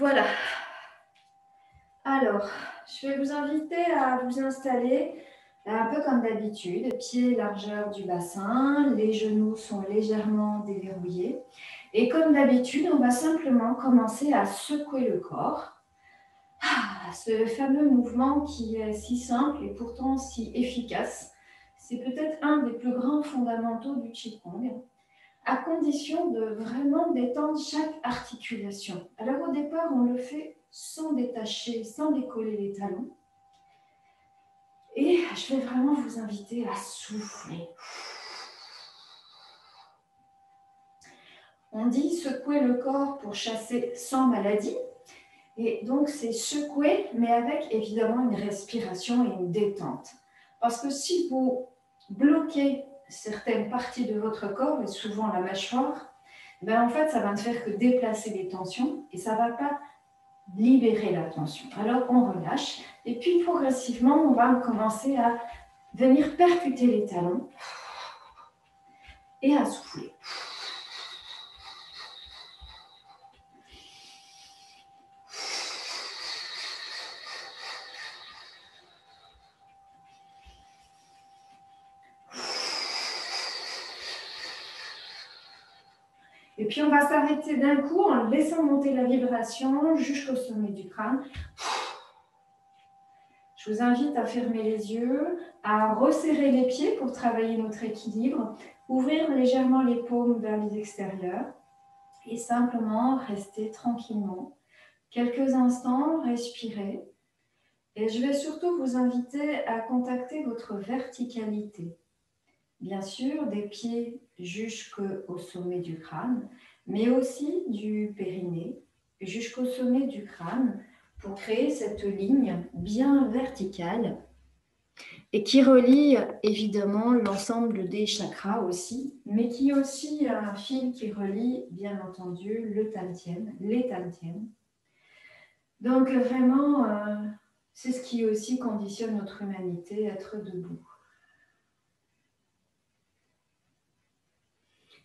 Voilà. Alors, je vais vous inviter à vous installer un peu comme d'habitude, pieds largeur du bassin, les genoux sont légèrement déverrouillés. Et comme d'habitude, on va simplement commencer à secouer le corps. Ce fameux mouvement qui est si simple et pourtant si efficace. C'est peut-être un des plus grands fondamentaux du Qigong, à condition de vraiment détendre chaque articulation. Alors au départ, on le fait sans détacher, sans décoller les talons. Et je vais vraiment vous inviter à souffler. On dit secouer le corps pour chasser sans maladie. Et donc c'est secouer, mais avec évidemment une respiration et une détente. Parce que si vous bloquez certaines parties de votre corps, et souvent la mâchoire, ben en fait, ça va ne faire que déplacer les tensions et ça ne va pas libérer la tension. Alors, on relâche et puis progressivement, on va commencer à venir percuter les talons et à souffler. Et puis, on va s'arrêter d'un coup en laissant monter la vibration jusqu'au sommet du crâne. Je vous invite à fermer les yeux, à resserrer les pieds pour travailler notre équilibre, ouvrir légèrement les paumes vers les extérieurs et simplement rester tranquillement. Quelques instants, respirez. Et je vais surtout vous inviter à contacter votre verticalité. Bien sûr, des pieds jusqu'au sommet du crâne, mais aussi du périnée jusqu'au sommet du crâne pour créer cette ligne bien verticale et qui relie évidemment l'ensemble des chakras aussi, mais qui est aussi un fil qui relie bien entendu le tantien, les tantièmes. Donc vraiment, c'est ce qui aussi conditionne notre humanité, être debout.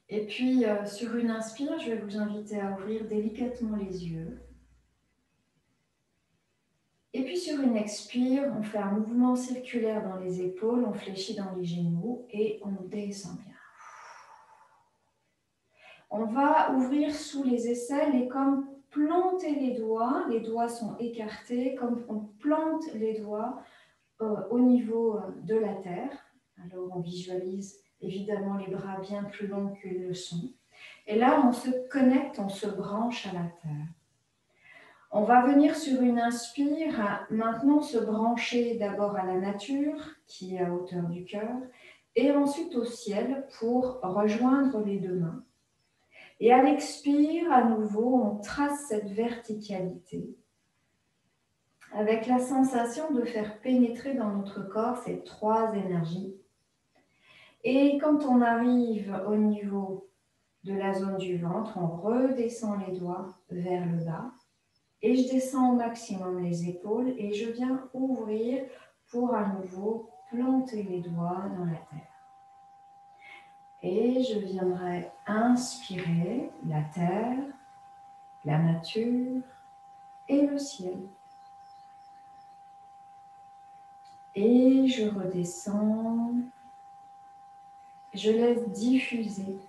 Et puis, sur une inspire, je vais vous inviter à ouvrir délicatement les yeux. Et puis, sur une expire, on fait un mouvement circulaire dans les épaules, on fléchit dans les genoux et on descend bien. On va ouvrir sous les aisselles et comme planter les doigts sont écartés, comme on plante les doigts au niveau de la terre. Alors, on visualise évidemment les bras bien plus longs qu'ils le sont. Et là, on se connecte, on se branche à la terre. On va venir sur une inspire, maintenant se brancher d'abord à la nature, qui est à hauteur du cœur, et ensuite au ciel pour rejoindre les deux mains. Et à l'expire, à nouveau, on trace cette verticalité, avec la sensation de faire pénétrer dans notre corps ces trois énergies. Et quand on arrive au niveau de la zone du ventre, on redescend les doigts vers le bas et je descends au maximum les épaules et je viens ouvrir pour à nouveau planter les doigts dans la terre. Et je viendrai inspirer la terre, la nature et le ciel. Et je redescends, je laisse diffuser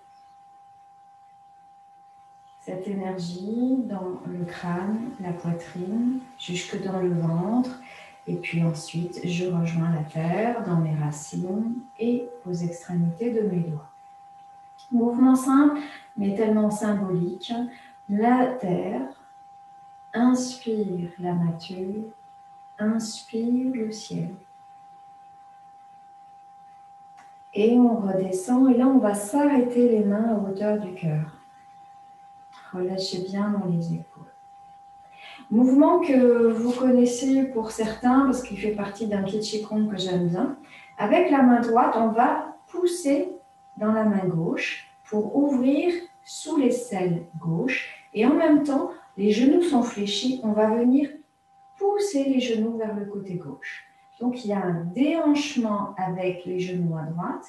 cette énergie dans le crâne, la poitrine, jusque dans le ventre. Et puis ensuite, je rejoins la terre dans mes racines et aux extrémités de mes doigts. Mouvement simple, mais tellement symbolique. La terre, inspire la nature, inspire le ciel. Et on redescend, et là on va s'arrêter les mains à hauteur du cœur. Relâchez bien dans les épaules. Mouvement que vous connaissez pour certains, parce qu'il fait partie d'un pied de Qigong que j'aime bien. Avec la main droite, on va pousser dans la main gauche pour ouvrir sous l'aisselle gauche. Et en même temps, les genoux sont fléchis, on va venir pousser les genoux vers le côté gauche. Donc il y a un déhanchement avec les genoux à droite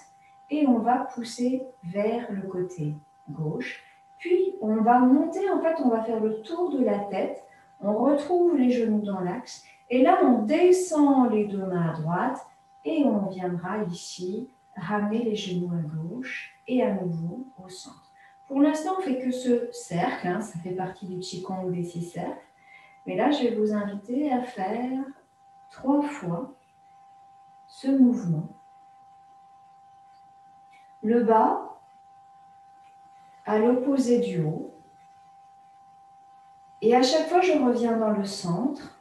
et on va pousser vers le côté gauche. Puis on va monter, en fait on va faire le tour de la tête On retrouve les genoux dans l'axe. Et là, on descend les deux mains à droite et on viendra ici ramener les genoux à gauche et à nouveau au centre. Pour l'instant, on ne fait que ce cercle, hein, ça fait partie du Qigong ou des 6 cercles. Mais là, je vais vous inviter à faire 3 fois ce mouvement. Le bas à l'opposé du haut. Et à chaque fois, je reviens dans le centre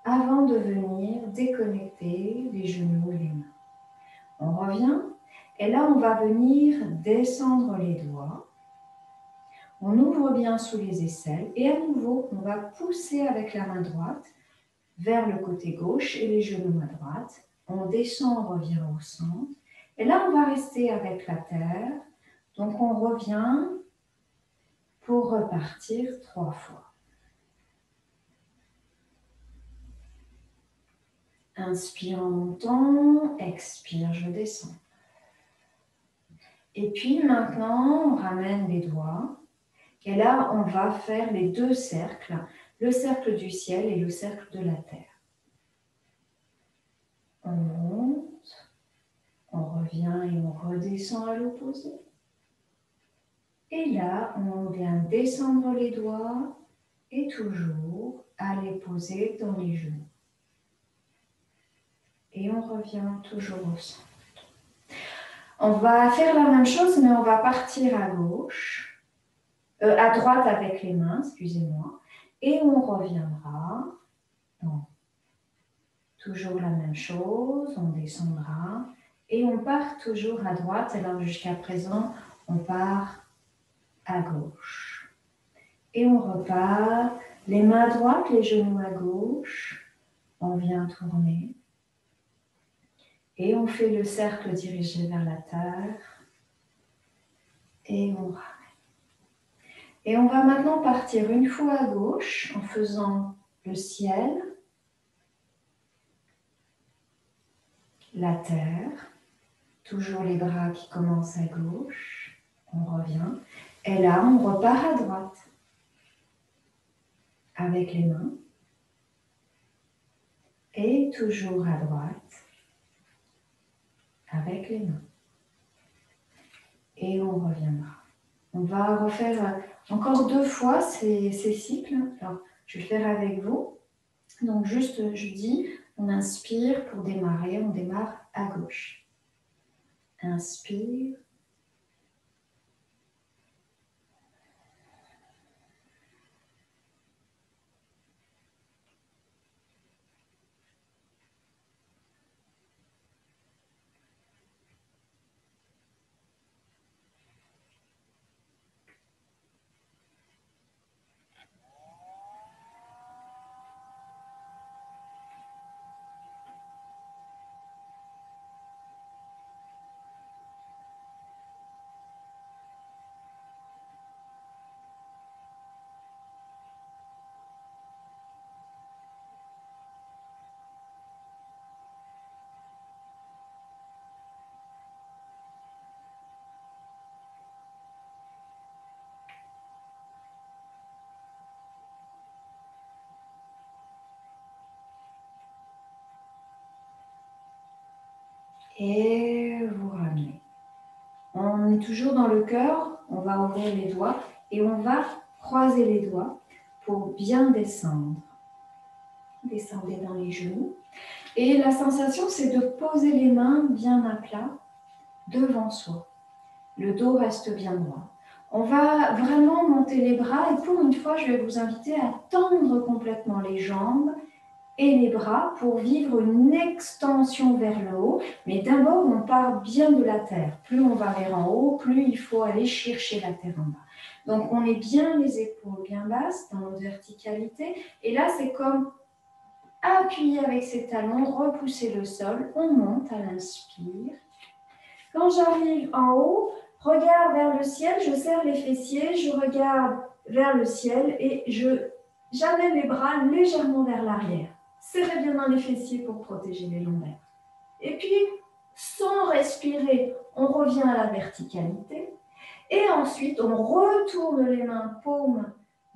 avant de venir déconnecter les genoux et les mains. On revient et là, on va venir descendre les doigts. On ouvre bien sous les aisselles et à nouveau, on va pousser avec la main droite vers le côté gauche et les genoux à droite. On descend, on revient au centre. Et là, on va rester avec la terre. Donc, on revient pour repartir 3 fois. Inspire en montant, expire, je descends. Et puis maintenant, on ramène les doigts. Et là, on va faire les 2 cercles, le cercle du ciel et le cercle de la terre. On monte, on revient et on redescend à l'opposé. Et là, on vient descendre les doigts et toujours aller poser dans les genoux. Et on revient toujours au centre. On va faire la même chose, mais on va partir à gauche, à droite avec les mains, excusez-moi, et on reviendra. Donc, toujours la même chose, on descendra et on part toujours à droite. Alors jusqu'à présent, on part à gauche. Et on repart, les mains à droite, les genoux à gauche. On vient tourner. Et on fait le cercle dirigé vers la terre. Et on ramène. Et on va maintenant partir une fois à gauche en faisant le ciel, la terre, toujours les bras qui commencent à gauche. On revient. Et là, on repart à droite avec les mains. Et toujours à droite avec les mains. Et on reviendra. On va refaire encore 2 fois ces cycles. Alors, je vais le faire avec vous. Donc, juste, je dis, on inspire pour démarrer. On démarre à gauche. Inspire. Et vous ramenez. On est toujours dans le cœur, on va ouvrir les doigts et on va croiser les doigts pour bien descendre. Descendez dans les genoux. Et la sensation, c'est de poser les mains bien à plat devant soi. Le dos reste bien droit. On va vraiment monter les bras et pour une fois, je vais vous inviter à tendre complètement les jambes et les bras pour vivre une extension vers le haut. Mais d'abord, on part bien de la terre. Plus on va vers en haut, plus il faut aller chercher la terre en bas. Donc, on est bien les épaules bien basses dans notre verticalité. Et là, c'est comme appuyer avec ses talons, repousser le sol. On monte à l'inspire. Quand j'arrive en haut, regarde vers le ciel, je serre les fessiers, je regarde vers le ciel et j'amène les bras légèrement vers l'arrière. Serrez bien dans les fessiers pour protéger les lombaires. Et puis, sans respirer, on revient à la verticalité. Et ensuite, on retourne les mains paumes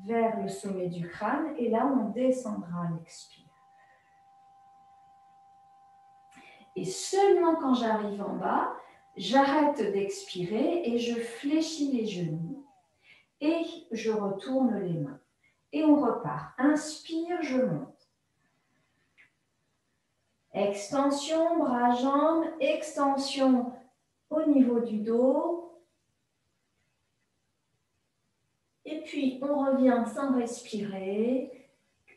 vers le sommet du crâne et là, on descendra à l'expire. Et seulement quand j'arrive en bas, j'arrête d'expirer et je fléchis les genoux et je retourne les mains. Et on repart. Inspire, je monte. Extension, bras, jambes, extension au niveau du dos. Et puis, on revient sans respirer.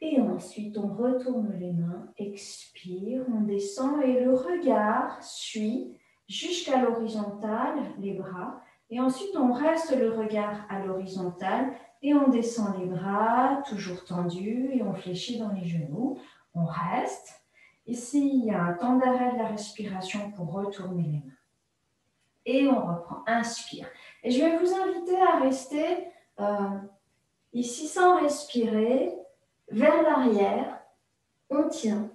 Et ensuite, on retourne les mains, expire, on descend et le regard suit jusqu'à l'horizontale, les bras. Et ensuite, on reste le regard à l'horizontale et on descend les bras, toujours tendus, et on fléchit dans les genoux. On reste. Ici, il y a un temps d'arrêt de la respiration pour retourner les mains. Et on reprend, inspire. Et je vais vous inviter à rester ici sans respirer, vers l'arrière, on tient.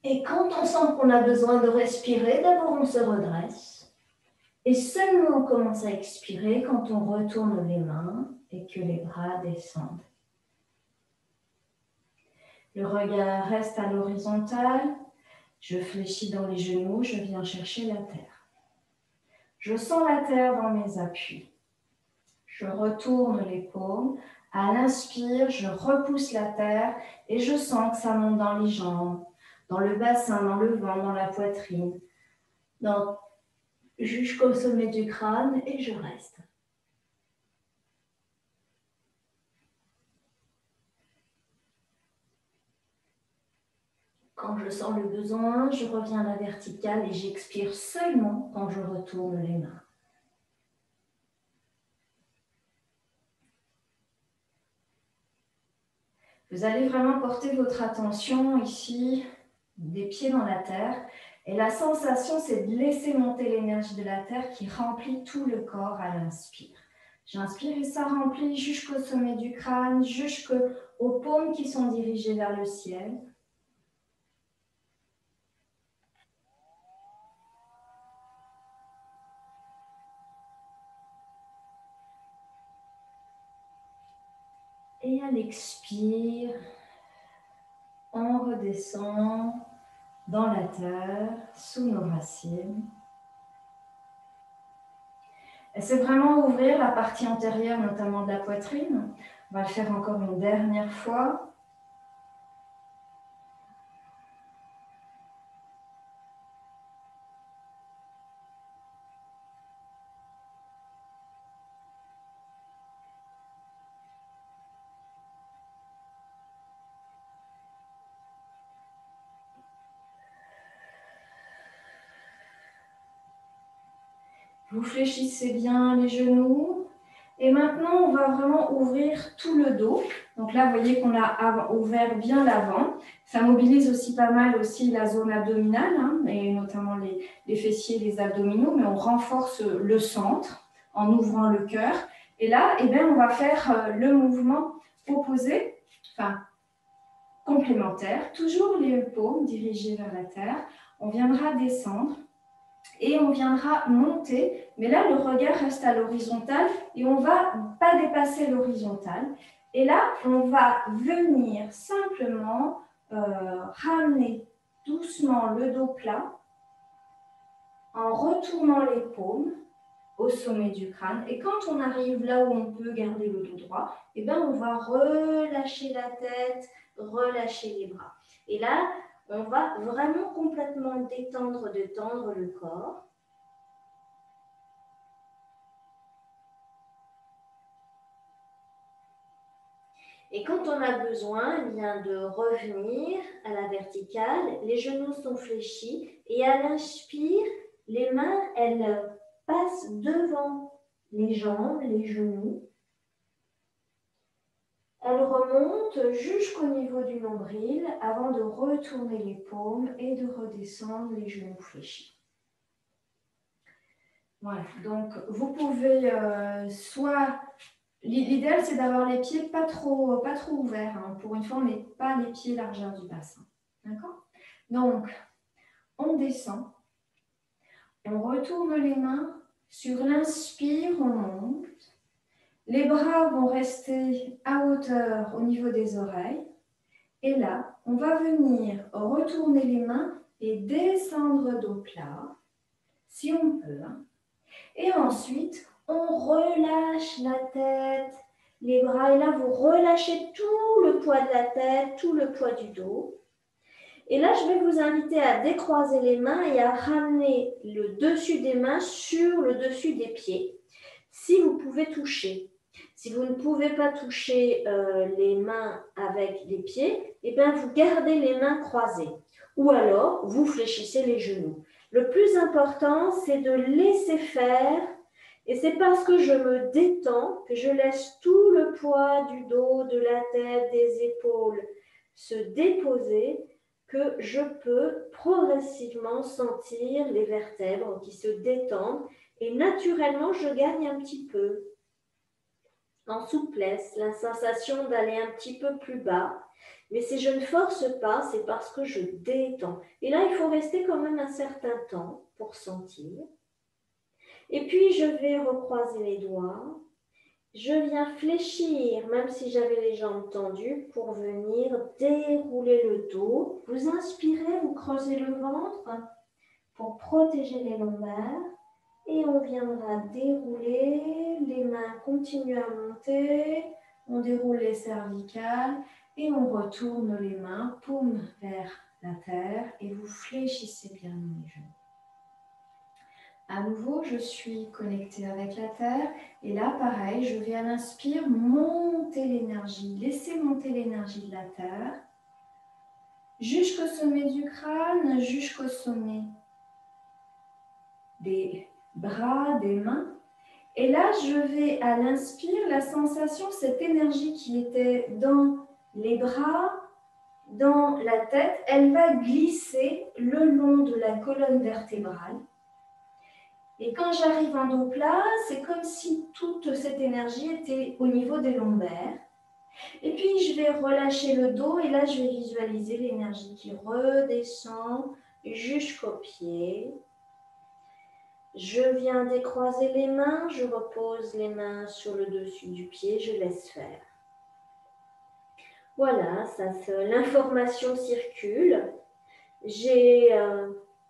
Et quand on sent qu'on a besoin de respirer, d'abord on se redresse. Et seulement on commence à expirer quand on retourne les mains et que les bras descendent. Le regard reste à l'horizontale. Je fléchis dans les genoux, je viens chercher la terre. Je sens la terre dans mes appuis. Je retourne les paumes. À l'inspire, je repousse la terre et je sens que ça monte dans les jambes, dans le bassin, dans le ventre, dans la poitrine, jusqu'au sommet du crâne et je reste. Quand je sens le besoin, je reviens à la verticale et j'expire seulement quand je retourne les mains. Vous allez vraiment porter votre attention ici, des pieds dans la terre. Et la sensation, c'est de laisser monter l'énergie de la terre qui remplit tout le corps à l'inspire. J'inspire et ça remplit jusqu'au sommet du crâne, jusqu'aux paumes qui sont dirigées vers le ciel. Et à l'expire, on redescend dans la terre, sous nos racines. Et c'est vraiment ouvrir la partie antérieure, notamment de la poitrine. On va le faire encore une dernière fois. Vous fléchissez bien les genoux. Et maintenant, on va vraiment ouvrir tout le dos. Donc là, vous voyez qu'on a ouvert bien l'avant. Ça mobilise aussi pas mal aussi la zone abdominale, hein, et notamment les fessiers, les abdominaux, mais on renforce le centre en ouvrant le cœur. Et là, eh bien, on va faire le mouvement opposé, enfin complémentaire. Toujours les paumes dirigées vers la terre. On viendra descendre. Et on viendra monter, mais là, le regard reste à l'horizontale et on ne va pas dépasser l'horizontale. Et là, on va venir simplement ramener doucement le dos plat en retournant les paumes au sommet du crâne. Et quand on arrive là où on peut garder le dos droit, eh bien, on va relâcher la tête, relâcher les bras. Et là, on va vraiment complètement détendre, détendre le corps. Et quand on a besoin bien de revenir à la verticale, les genoux sont fléchis et à l'inspire, les mains, elles passent devant les jambes, les genoux. Elles remontent jusqu'au niveau du nombril avant de retourner les paumes et de redescendre les genoux fléchis. Voilà, donc vous pouvez soit... L'idéal, c'est d'avoir les pieds pas trop ouverts, hein, pour une fois, mais pas les pieds largeur du bassin. D'accord? Donc, on descend, on retourne les mains Sur l'inspire, on monte. Les bras vont rester à hauteur au niveau des oreilles. Et là, on va venir retourner les mains et descendre dos plat, si on peut. Et ensuite, on relâche la tête, les bras. Et là, vous relâchez tout le poids de la tête, tout le poids du dos. Et là, je vais vous inviter à décroiser les mains et à ramener le dessus des mains sur le dessus des pieds, si vous pouvez toucher. Si vous ne pouvez pas toucher les mains avec les pieds, eh bien, vous gardez les mains croisées. Ou alors, vous fléchissez les genoux. Le plus important, c'est de laisser faire. Et c'est parce que je me détends que je laisse tout le poids du dos, de la tête, des épaules se déposer, que je peux progressivement sentir les vertèbres qui se détendent et naturellement, je gagne un petit peu en souplesse, la sensation d'aller un petit peu plus bas. Mais si je ne force pas, c'est parce que je détends. Et là, il faut rester quand même un certain temps pour sentir. Et puis, je vais recroiser les doigts. Je viens fléchir, même si j'avais les jambes tendues, pour venir dérouler le dos. Vous inspirez, vous creusez le ventre pour protéger les lombaires. Et on viendra dérouler, les mains continuent à monter, on déroule les cervicales et on retourne les mains, paume vers la terre et vous fléchissez bien les genoux. À nouveau, je suis connectée avec la terre et là, pareil, je vais à l'inspire monter l'énergie, laisser monter l'énergie de la terre jusqu'au sommet du crâne, jusqu'au sommet des bras, des mains. Et là, je vais à l'inspire, la sensation, cette énergie qui était dans les bras, dans la tête, elle va glisser le long de la colonne vertébrale. Et quand j'arrive en dos plat, c'est comme si toute cette énergie était au niveau des lombaires. Et puis, je vais relâcher le dos et là, je vais visualiser l'énergie qui redescend jusqu'aux pieds. Je viens décroiser les mains, je repose les mains sur le dessus du pied, je laisse faire. Voilà, l'information circule. J'ai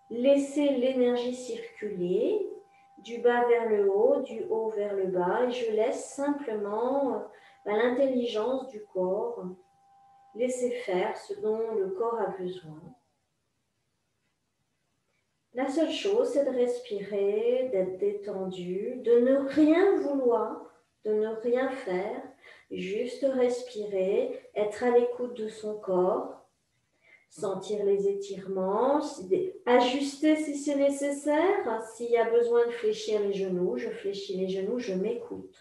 laissé l'énergie circuler du bas vers le haut, du haut vers le bas, et je laisse simplement l'intelligence du corps laisser faire ce dont le corps a besoin. La seule chose, c'est de respirer, d'être détendu, de ne rien vouloir, de ne rien faire, juste respirer, être à l'écoute de son corps, sentir les étirements, ajuster si c'est nécessaire. S'il y a besoin de fléchir les genoux, je fléchis les genoux, je m'écoute.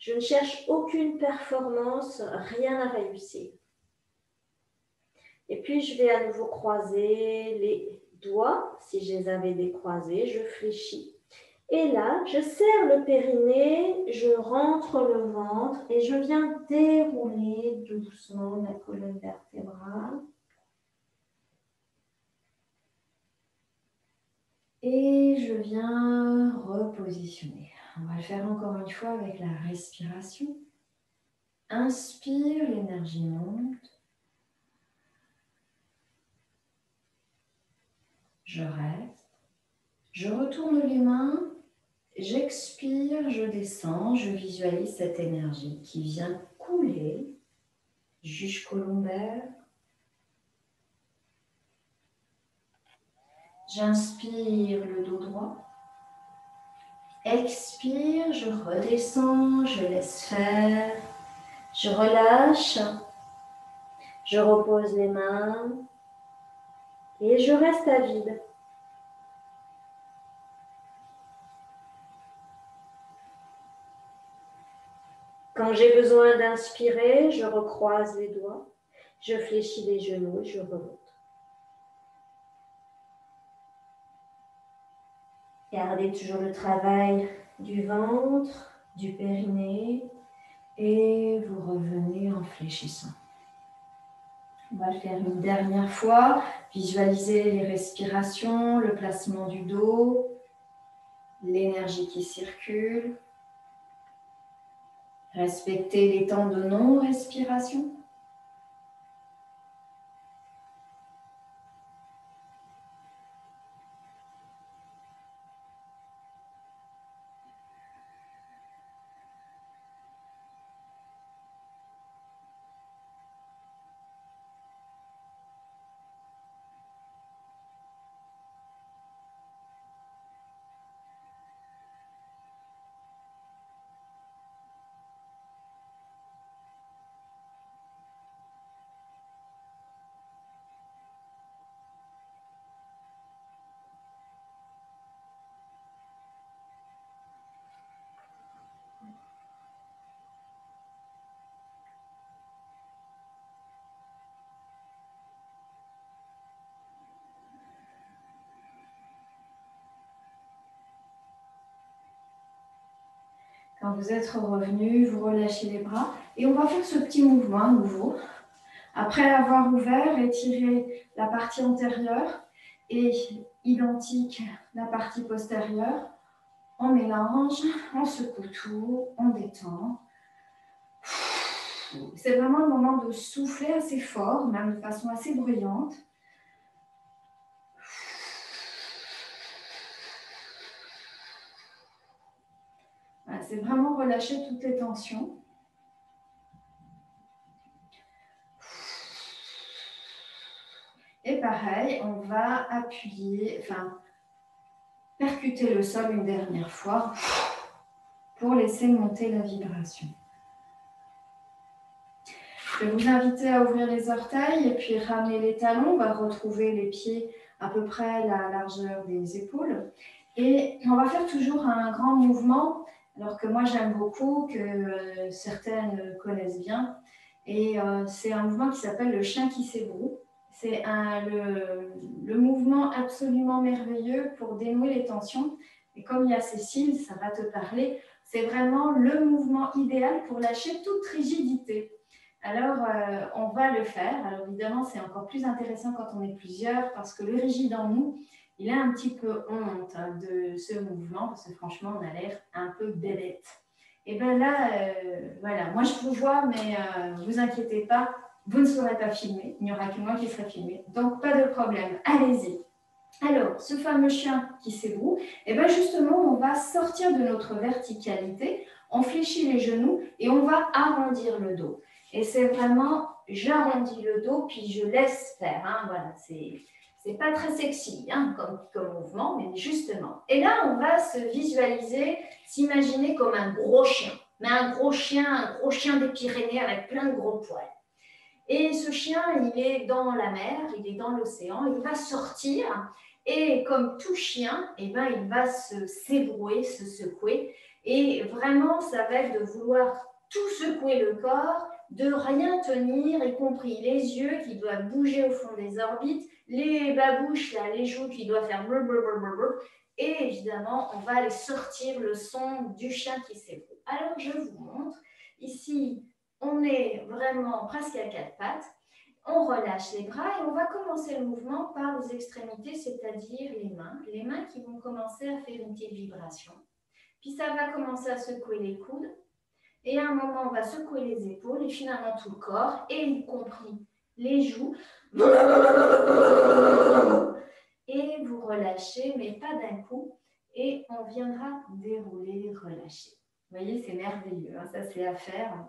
Je ne cherche aucune performance, rien à réussir. Et puis, je vais à nouveau croiser les doigts, si je les avais décroisés, je fléchis. Et là, je serre le périnée, je rentre le ventre et je viens dérouler doucement la colonne vertébrale. Et je viens repositionner. On va le faire encore une fois avec la respiration. Inspire, l'énergie monte. Je reste. Je retourne les mains. J'expire, je descends. Je visualise cette énergie qui vient couler jusqu'au lombaire. J'inspire le dos droit. Expire, je redescends, je laisse faire. Je relâche. Je repose les mains. Et je reste à vide. Quand j'ai besoin d'inspirer, je recroise les doigts. Je fléchis les genoux et je remonte. Gardez toujours le travail du ventre, du périnée et vous revenez en fléchissant. On va le faire une dernière fois. Visualisez les respirations, le placement du dos. l'énergie qui circule. Respectez les temps de non-respiration. Quand vous êtes revenu, vous relâchez les bras et on va faire ce petit mouvement à nouveau. Après avoir ouvert, étiré la partie antérieure et identique la partie postérieure, on mélange, on secoue tout, on détend. C'est vraiment le moment de souffler assez fort, même de façon assez bruyante. Voilà, c'est vraiment relâcher toutes les tensions. Et pareil, on va appuyer, percuter le sol une dernière fois pour laisser monter la vibration. Je vais vous inviter à ouvrir les orteils et puis ramener les talons. On va retrouver les pieds à peu près la largeur des épaules. Et on va faire toujours un grand mouvement, alors que moi j'aime beaucoup, que certaines connaissent bien. Et c'est un mouvement qui s'appelle le chien qui s'ébroue. C'est le mouvement absolument merveilleux pour dénouer les tensions. Et comme il y a Cécile, ça va te parler. C'est vraiment le mouvement idéal pour lâcher toute rigidité. Alors, on va le faire. Alors, évidemment, c'est encore plus intéressant quand on est plusieurs parce que le rigide en nous, il a un petit peu honte de ce mouvement parce que franchement, on a l'air un peu bébête. Et bien là, voilà, moi je vous vois, mais vous inquiétez pas, vous ne serez pas filmé. Il n'y aura que moi qui serai filmé. Donc, pas de problème. Allez-y. Alors, ce fameux chien qui s'ébroue, et bien justement, on va sortir de notre verticalité, on fléchit les genoux et on va arrondir le dos. Et c'est vraiment, j'arrondis le dos, puis je laisse faire. Hein, voilà, c'est pas très sexy hein, comme mouvement, mais justement. Et là, on va se visualiser, s'imaginer comme un gros chien. Mais un gros chien des Pyrénées avec plein de gros poils. Et ce chien, il est dans la mer, il est dans l'océan, il va sortir. Et comme tout chien, eh ben, il va s'ébrouer, se secouer. Et vraiment, ça va être de vouloir tout secouer le corps, de rien tenir, y compris les yeux qui doivent bouger au fond des orbites, les babouches, là, les joues qui doivent faire blablabla. Et évidemment, on va aller sortir le son du chien qui s'ébroue. Alors, je vous montre. Ici, on est vraiment presque à quatre pattes. On relâche les bras et on va commencer le mouvement par les extrémités, c'est-à-dire les mains qui vont commencer à faire une petite vibration. Puis ça va commencer à secouer les coudes et à un moment on va secouer les épaules et finalement tout le corps, et y compris les joues. Et vous relâchez, mais pas d'un coup, et on viendra dérouler, relâcher. Vous voyez, c'est merveilleux, hein, ça c'est à faire.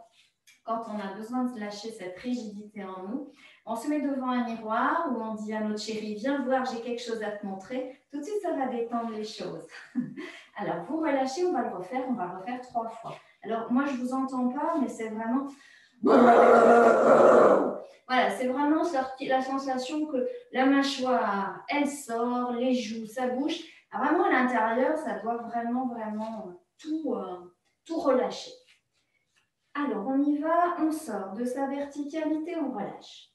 Quand on a besoin de lâcher cette rigidité en nous, on se met devant un miroir où on dit à notre chérie, viens voir, j'ai quelque chose à te montrer. Tout de suite, ça va détendre les choses. Alors, vous relâchez, on va le refaire 3 fois. Alors, moi, je ne vous entends pas, mais c'est vraiment... Voilà, c'est vraiment la sensation que la mâchoire, elle sort, les joues, ça bouge. Alors, vraiment, à l'intérieur, ça doit vraiment tout relâcher. Alors, on y va, on sort de sa verticalité, on relâche.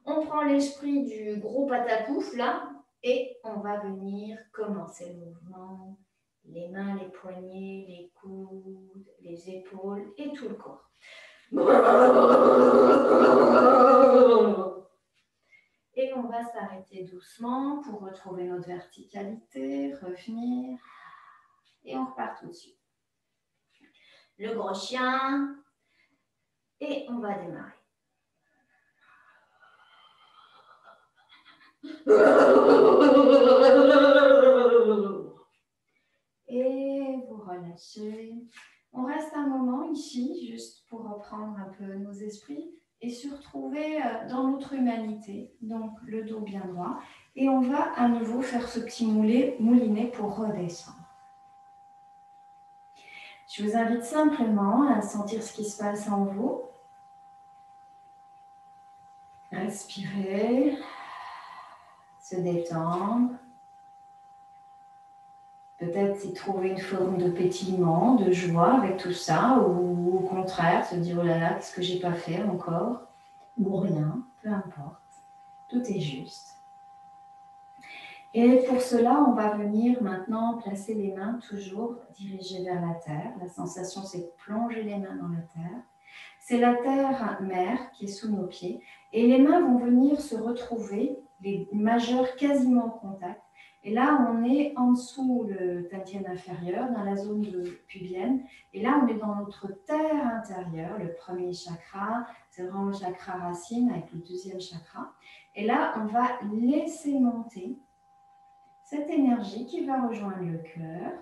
On prend l'esprit du gros patapouf, là, et on va venir commencer le mouvement. Les mains, les poignets, les coudes, les épaules et tout le corps. Et on va s'arrêter doucement pour retrouver notre verticalité, revenir. Et on repart tout de suite. Le gros chien. Et on va démarrer. Et vous relâchez. On reste un moment ici, juste pour reprendre un peu nos esprits et se retrouver dans notre humanité, donc le dos bien droit. Et on va à nouveau faire ce petit moulinet pour redescendre. Je vous invite simplement à sentir ce qui se passe en vous. Respirer, se détendre. Peut-être y trouver une forme de pétillement, de joie avec tout ça, ou au contraire, se dire « Oh là là, qu'est-ce que j'ai pas fait encore ?» ou rien, peu importe. Tout est juste. Et pour cela, on va venir maintenant placer les mains toujours dirigées vers la terre. La sensation, c'est de plonger les mains dans la terre. C'est la terre-mère qui est sous nos pieds. Et les mains vont venir se retrouver, les majeurs quasiment en contact. Et là, on est en dessous le tantien inférieur, dans la zone pubienne. Et là, on est dans notre terre intérieure, le premier chakra. C'est vraiment le chakra racine avec le deuxième chakra. Et là, on va laisser monter cette énergie qui va rejoindre le cœur.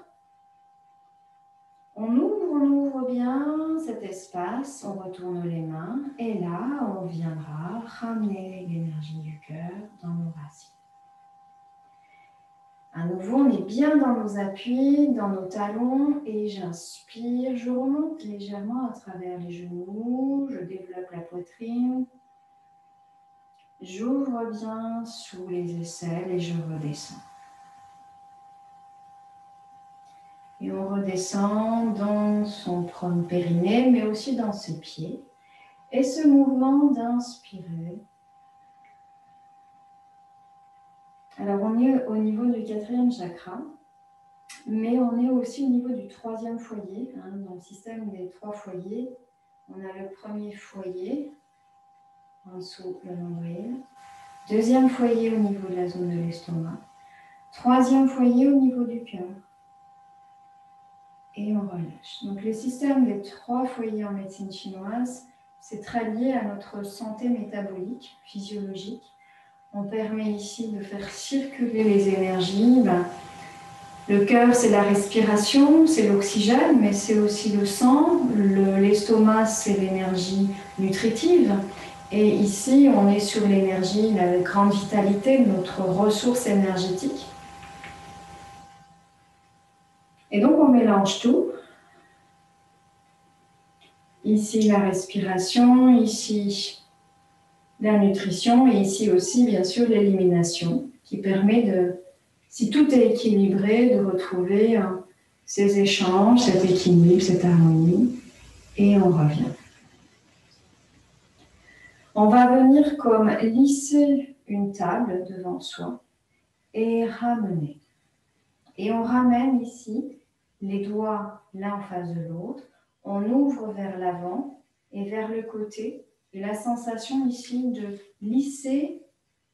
On ouvre bien cet espace, on retourne les mains et là, on viendra ramener l'énergie du cœur dans nos racines. À nouveau, on est bien dans nos appuis, dans nos talons et j'inspire, je remonte légèrement à travers les genoux, je développe la poitrine, j'ouvre bien sous les aisselles et je redescends. Et on redescend dans son périnée, mais aussi dans ses pieds. Et ce mouvement d'inspirer. Alors, on est au niveau du 4e chakra, mais on est aussi au niveau du 3e foyer. Dans le système des 3 foyers, on a le premier foyer, en dessous le nombril. 2e foyer au niveau de la zone de l'estomac. 3e foyer au niveau du cœur. Et on relâche. Donc, le système des 3 foyers en médecine chinoise, c'est très lié à notre santé métabolique, physiologique. On permet ici de faire circuler les énergies. Le cœur, c'est la respiration, c'est l'oxygène, mais c'est aussi le sang. L'estomac, c'est l'énergie nutritive. Et ici, on est sur l'énergie, la grande vitalité, notre ressource énergétique. Et donc, on mélange tout. Ici, la respiration, ici, la nutrition, et ici aussi, bien sûr, l'élimination, qui permet de, si tout est équilibré, de retrouver ces échanges, cet équilibre, cette harmonie, et on revient. On va venir comme lisser une table devant soi et ramener. Et on ramène ici les doigts l'un en face de l'autre. On ouvre vers l'avant et vers le côté. Et la sensation ici de lisser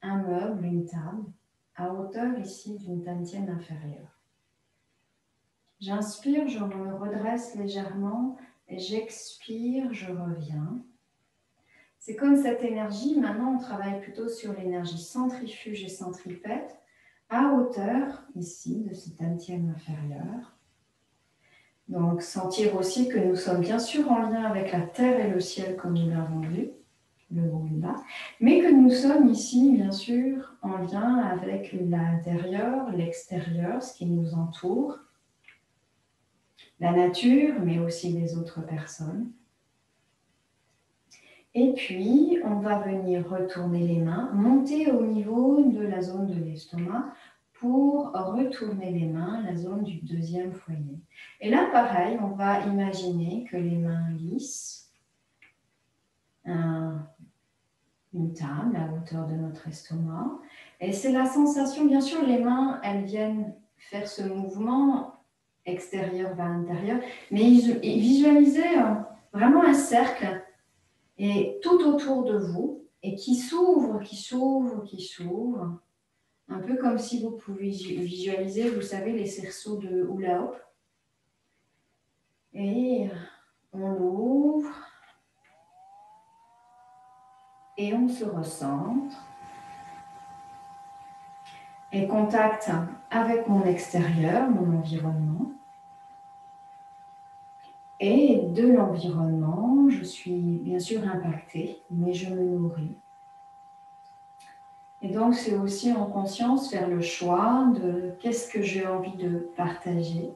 un meuble, une table, à hauteur ici d'une tantième inférieure. J'inspire, je me redresse légèrement et j'expire, je reviens. C'est comme cette énergie, maintenant on travaille plutôt sur l'énergie centrifuge et centripète, à hauteur ici de cette tantième inférieure. Donc, sentir aussi que nous sommes bien sûr en lien avec la terre et le ciel comme nous l'avons vu, le haut et le bas, mais que nous sommes ici, bien sûr, en lien avec l'intérieur, l'extérieur, ce qui nous entoure, la nature, mais aussi les autres personnes. Et puis, on va venir retourner les mains, monter au niveau de la zone de l'estomac, pour retourner les mains à la zone du 2e foyer. Et là, pareil, on va imaginer que les mains lissent une table à hauteur de notre estomac. Et c'est la sensation, bien sûr, les mains, elles viennent faire ce mouvement extérieur vers l'intérieur, mais visualisez vraiment un cercle et tout autour de vous et qui s'ouvre, qui s'ouvre, qui s'ouvre. Un peu comme si vous pouvez visualiser, vous savez, les cerceaux de hula hoop. Et on l'ouvre et on se recentre. Et contact avec mon extérieur, mon environnement. Et de l'environnement, je suis bien sûr impactée, mais je me nourris. Et donc, c'est aussi en conscience faire le choix de qu'est-ce que j'ai envie de partager.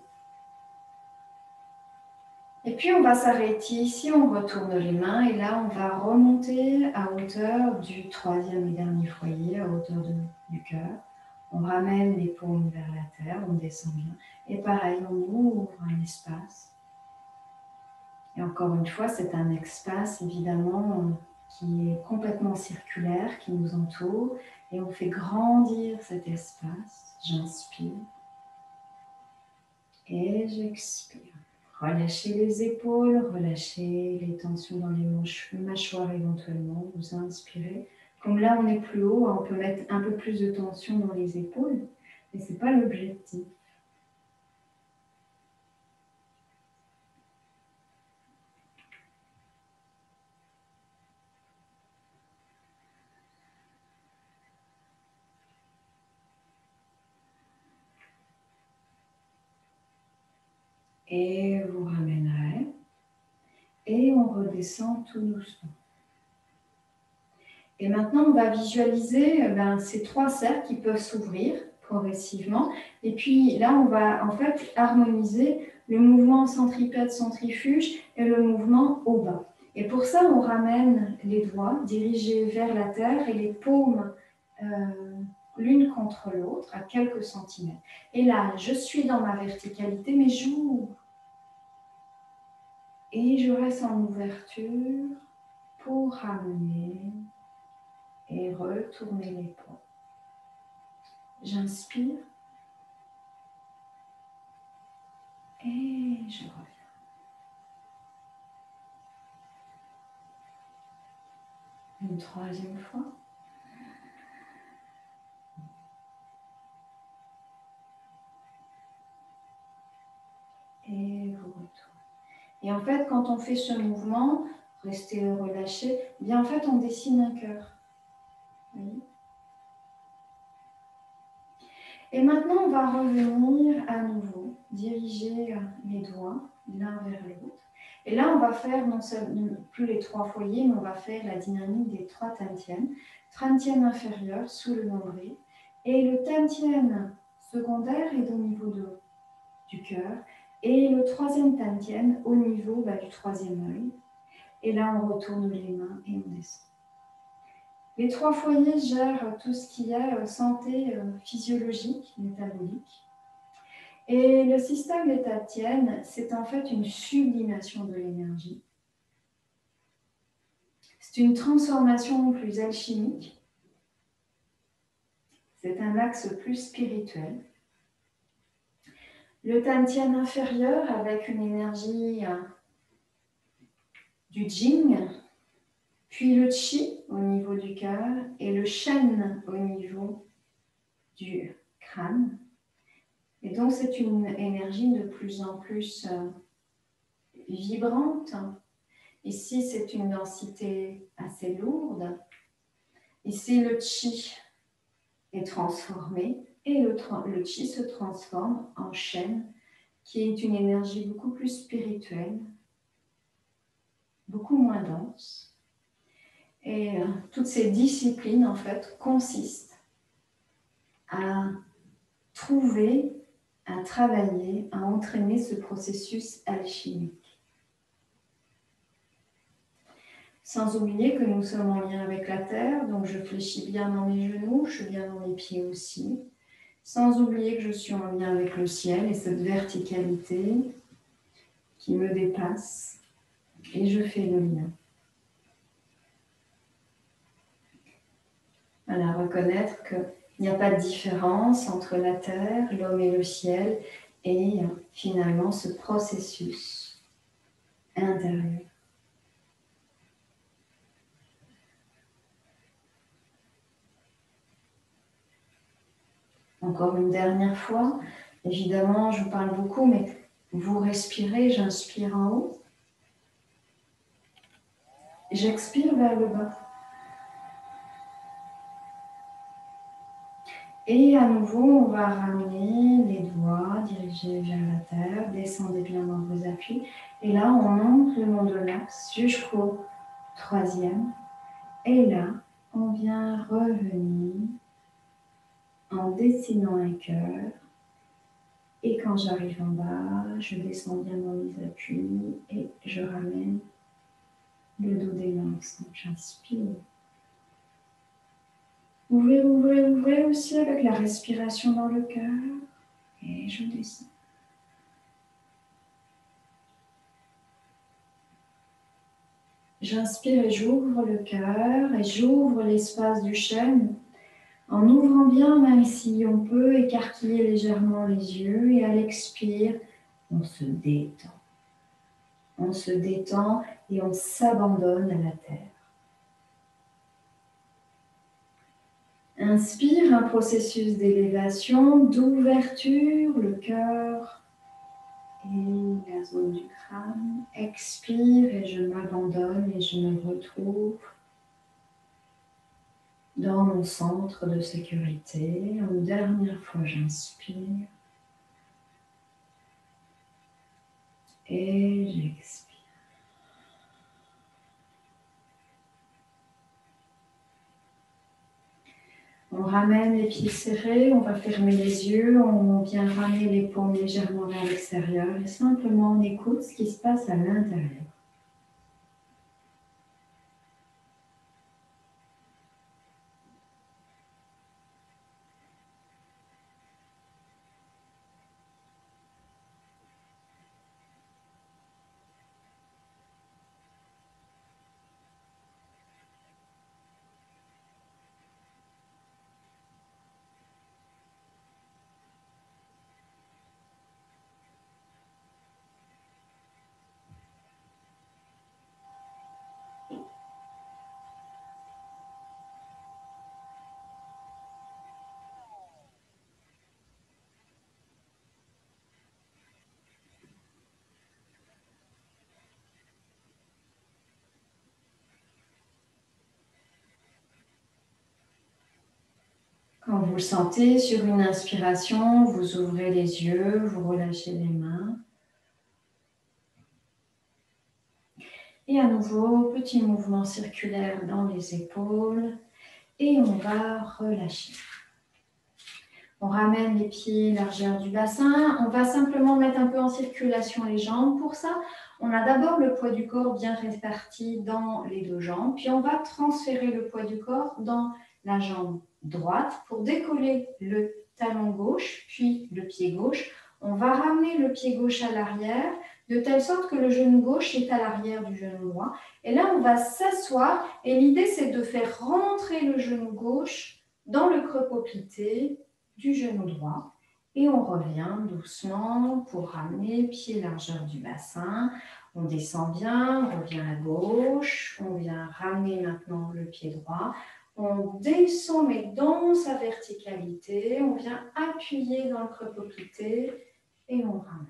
Et puis, on va s'arrêter ici, on retourne les mains et là, on va remonter à hauteur du troisième et dernier foyer, à hauteur du cœur. On ramène les paumes vers la terre, on descend bien. Et pareil, on ouvre un espace. Et encore une fois, c'est un espace évidemment qui est complètement circulaire, qui nous entoure. Et on fait grandir cet espace. J'inspire. Et j'expire. Relâchez les épaules, relâchez les tensions dans les mâchoires éventuellement. Vous inspirez. Comme là, on est plus haut, on peut mettre un peu plus de tension dans les épaules. Mais ce n'est pas l'objectif. Et vous ramènerez. Et on redescend tout doucement. Et maintenant, on va visualiser ces trois cercles qui peuvent s'ouvrir progressivement. Et puis là, on va en fait harmoniser le mouvement centripète-centrifuge et le mouvement au bas. Et pour ça, on ramène les doigts dirigés vers la terre et les paumes l'une contre l'autre à quelques centimètres. Et là, je suis dans ma verticalité, mais j'ouvre. Et je reste en ouverture pour ramener et retourner les paumes. J'inspire et je reviens. Une troisième fois. Et vous retournez. Et en fait, quand on fait ce mouvement, restez relâché, bien en fait, on dessine un cœur. Oui. Et maintenant, on va revenir à nouveau, diriger les doigts l'un vers l'autre. Et là, on va faire non seulement plus les trois foyers, mais on va faire la dynamique des trois tantièmes. Tantième inférieur sous le nombril. Et le tantième secondaire est au niveau du cœur. Et le troisième tantième au niveau du troisième œil. Et là, on retourne les mains et on descend. Les trois foyers gèrent tout ce qui est santé physiologique, métabolique. Et le système des tantièmes, c'est en fait une sublimation de l'énergie. C'est une transformation plus alchimique. C'est un axe plus spirituel. Le tantien inférieur avec une énergie du Jing, puis le Qi au niveau du cœur et le Shen au niveau du crâne. Et donc c'est une énergie de plus en plus vibrante. Ici c'est une densité assez lourde. Ici le Qi est transformé et le Qi se transforme en Shen, qui est une énergie beaucoup plus spirituelle, beaucoup moins dense. Et toutes ces disciplines, en fait, consistent à trouver, à travailler, à entraîner ce processus alchimique. Sans oublier que nous sommes en lien avec la terre, donc je fléchis bien dans mes genoux, je suis bien dans mes pieds aussi. Sans oublier que je suis en lien avec le ciel et cette verticalité qui me dépasse. Et je fais le lien. Voilà, reconnaître qu'il n'y a pas de différence entre la terre, l'homme et le ciel, et finalement ce processus intérieur. Encore une dernière fois, évidemment, je vous parle beaucoup, mais Vous respirez, j'inspire en haut. J'expire vers le bas. Et à nouveau, on va ramener les doigts dirigés vers la terre. Descendez bien dans vos appuis. Et là, on monte le long de l'axe jusqu'au 3e. Et là, on vient revenir en dessinant un cœur. Et quand j'arrive en bas, je descends bien dans mes appuis et je ramène le dos des mains ensemble. J'inspire. Ouvrez, ouvrez, ouvrez aussi avec la respiration dans le cœur. Et je descends. J'inspire et j'ouvre le cœur et j'ouvre l'espace du chêne en ouvrant bien, même si on peut écarquiller légèrement les yeux. Et à l'expire, on se détend. On se détend et on s'abandonne à la terre. Inspire, un processus d'élévation, d'ouverture, le cœur et la zone du crâne. Expire et je m'abandonne et je me retrouve dans mon centre de sécurité. Une dernière fois, j'inspire et j'expire. On ramène les pieds serrés, on va fermer les yeux, on vient ramener les paumes légèrement vers l'extérieur et simplement on écoute ce qui se passe à l'intérieur. Quand vous le sentez, sur une inspiration, vous ouvrez les yeux, vous relâchez les mains. Et à nouveau, petit mouvement circulaire dans les épaules. Et on va relâcher. On ramène les pieds largeur du bassin. On va simplement mettre un peu en circulation les jambes. Pour ça, on a d'abord le poids du corps bien réparti dans les deux jambes. Puis on va transférer le poids du corps dans la jambe droite pour décoller le talon gauche, puis le pied gauche. On va ramener le pied gauche à l'arrière, de telle sorte que le genou gauche est à l'arrière du genou droit. Et là, on va s'asseoir. Et l'idée, c'est de faire rentrer le genou gauche dans le creux poplité du genou droit. Et on revient doucement pour ramener pied largeur du bassin. On descend bien, on revient à gauche. On vient ramener maintenant le pied droit. On descend mais dans sa verticalité. On vient appuyer dans le creux poplité et on ramène.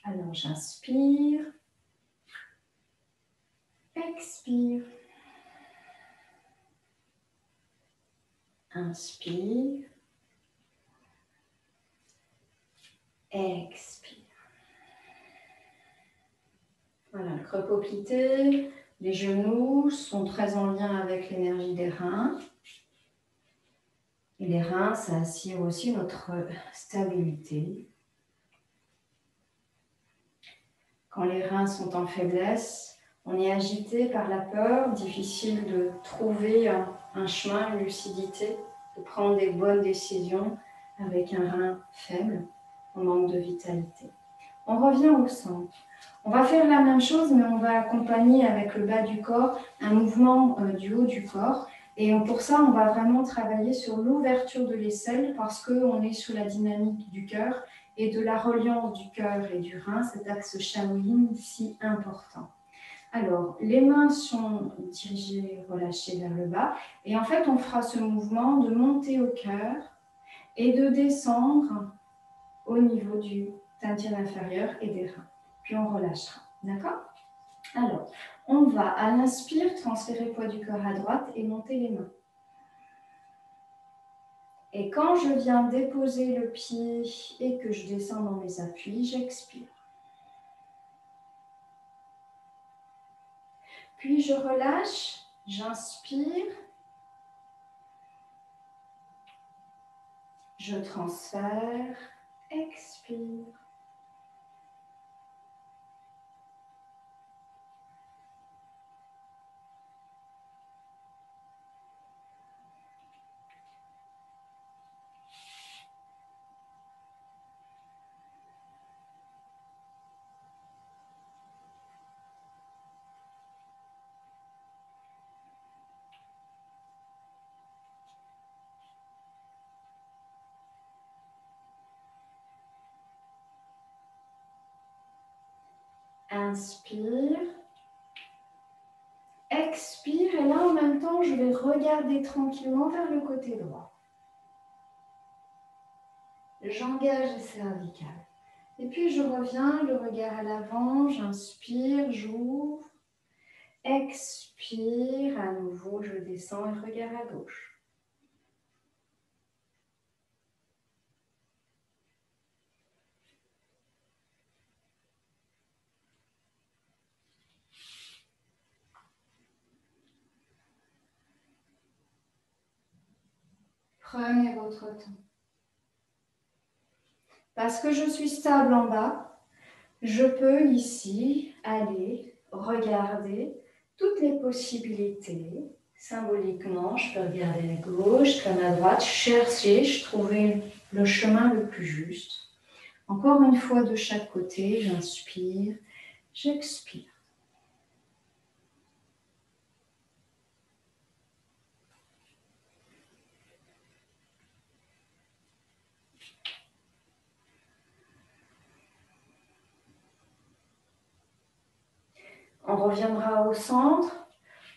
Alors j'inspire. Expire. Inspire. Expire. Voilà, le creux poplité, les genoux sont très en lien avec l'énergie des reins. Et les reins, ça assure aussi notre stabilité. Quand les reins sont en faiblesse, on est agité par la peur, difficile de trouver un chemin, une lucidité, de prendre des bonnes décisions avec un rein faible, on manque de vitalité. On revient au centre. On va faire la même chose, mais on va accompagner avec le bas du corps un mouvement du haut du corps. Et pour ça, on va vraiment travailler sur l'ouverture de l'aisselle parce qu'on est sous la dynamique du cœur et de la reliance du cœur et du rein, cet axe Shaolin si important. Alors, les mains sont dirigées, relâchées vers le bas. Et en fait, on fera ce mouvement de monter au cœur et de descendre au niveau du tympanum inférieur et des reins. Puis on relâchera. D'accord? Alors, on va à l'inspire transférer le poids du corps à droite et monter les mains. Et quand je viens déposer le pied et que je descends dans mes appuis, j'expire. Puis je relâche, j'inspire, je transfère, expire. Inspire, expire et là en même temps je vais regarder tranquillement vers le côté droit. J'engage les cervicales. Et puis je reviens, le regard à l'avant, j'inspire, j'ouvre, expire, à nouveau je descends et regard à gauche. Prenez votre temps. Parce que je suis stable en bas, je peux ici aller regarder toutes les possibilités. Symboliquement, je peux regarder à gauche comme à droite, chercher, je trouvais le chemin le plus juste. Encore une fois de chaque côté, j'inspire, j'expire. On reviendra au centre,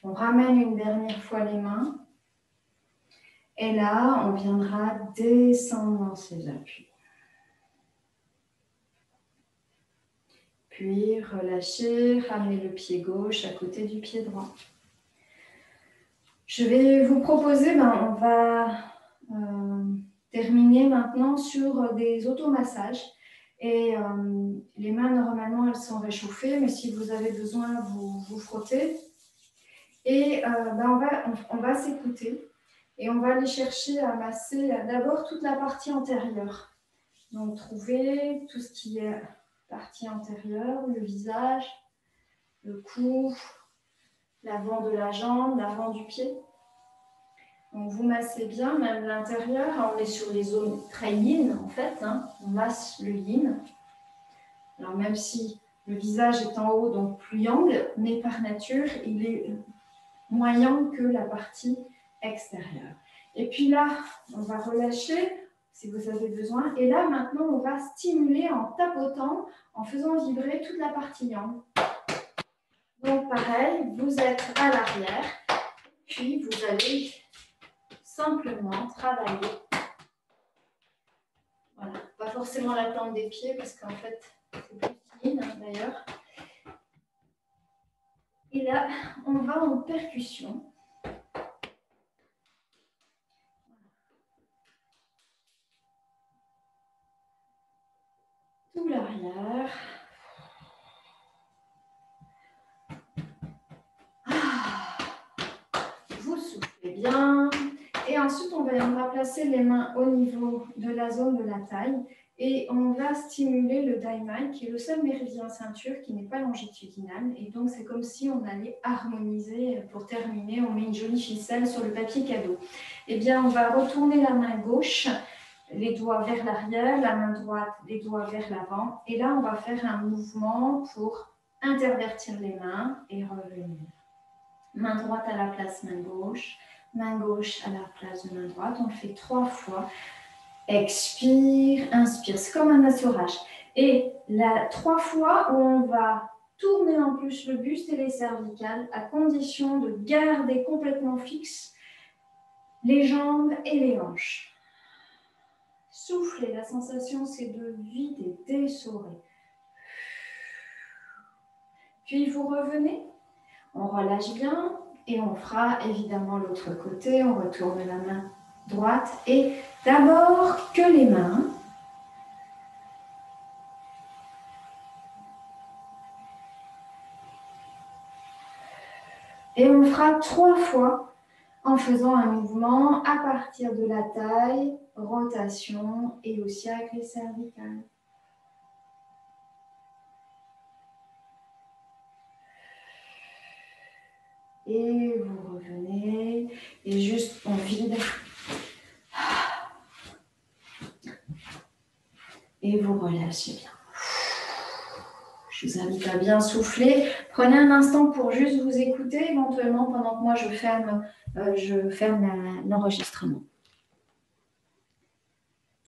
on ramène une dernière fois les mains. Et là, on viendra descendre dans ses appuis. Puis relâcher, ramener le pied gauche à côté du pied droit. Je vais vous proposer, on va terminer maintenant sur des automassages. Et les mains, normalement, elles sont réchauffées, mais si vous avez besoin, vous frottez. Et on va s'écouter et on va aller chercher à masser d'abord toute la partie antérieure. Donc, trouver tout ce qui est partie antérieure, le visage, le cou, l'avant de la jambe, l'avant du pied. Donc, vous massez bien, même l'intérieur. On est sur les zones très yin, en fait. On masse le yin. Alors, même si le visage est en haut, donc plus yang, mais par nature, il est moins yang que la partie extérieure. Et puis là, on va relâcher si vous avez besoin. Et là, maintenant, on va stimuler en tapotant, en faisant vibrer toute la partie yang. Donc, pareil, vous êtes à l'arrière, puis vous allez simplement travailler. Voilà, pas forcément la plante des pieds, parce qu'en fait, c'est plus fine d'ailleurs. Et là, on va en percussion. Tout l'arrière. Vous soufflez bien. Et ensuite, on va placer les mains au niveau de la zone de la taille. Et on va stimuler le daimai, qui est le seul méridien ceinture qui n'est pas longitudinal. Et donc, c'est comme si on allait harmoniser. Pour terminer, on met une jolie ficelle sur le papier cadeau. Eh bien, on va retourner la main gauche, les doigts vers l'arrière, la main droite, les doigts vers l'avant. Et là, on va faire un mouvement pour intervertir les mains et revenir. Main droite à la place main gauche à la place de main droite. On le fait 3 fois. Expire, inspire. C'est comme un assurage. Et 3 fois où on va tourner en plus le buste et les cervicales à condition de garder complètement fixe les jambes et les hanches. soufflez. La sensation, c'est de vider, d'essorer. Puis vous revenez, on relâche bien et on fera évidemment l'autre côté. On retourne la main droite et d'abord que les mains. Et on fera 3 fois en faisant un mouvement à partir de la taille, rotation et aussi avec les cervicales. Et vous revenez et juste on vide. Et vous relâchez bien. Je vous invite à bien souffler. Prenez un instant pour juste vous écouter, éventuellement pendant que moi je ferme l'enregistrement.